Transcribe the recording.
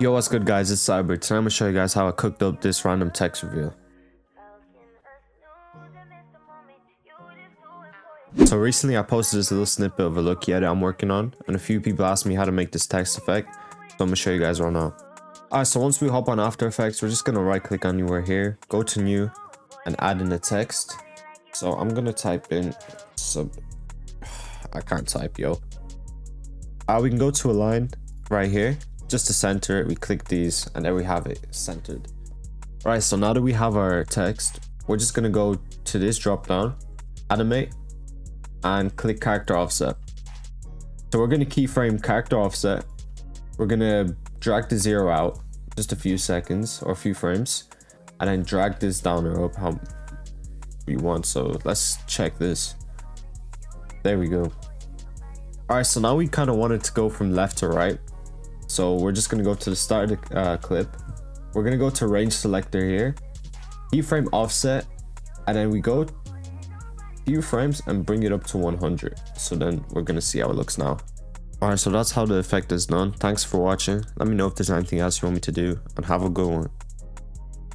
Yo, what's good guys, it's Cyber. Today I'm gonna show you guys how I cooked up this random text reveal. So recently I posted this little snippet of a look edit I'm working on, and a few people asked me how to make this text effect, so I'm gonna show you guys right now. Alright, so once we hop on After Effects, we're just gonna right click anywhere here, go to new, and add in the text. So I'm gonna type in I can't type, yo. We can go to a line right here. Just to center it, we click these and there we have it centered. Right, so now that we have our text, we're just gonna go to this drop down, animate, and click character offset. So we're gonna keyframe character offset. We're gonna drag the 0 out just a few seconds or a few frames, and then drag this down or up how we want. So let's check this. There we go. All right, so now we kind of want it to go from left to right. So we're just gonna go to the start of the clip. We're gonna go to range selector here, keyframe offset, and then we go few frames and bring it up to 100. So then we're gonna see how it looks now. Alright, so that's how the effect is done. Thanks for watching. Let me know if there's anything else you want me to do, and have a good one.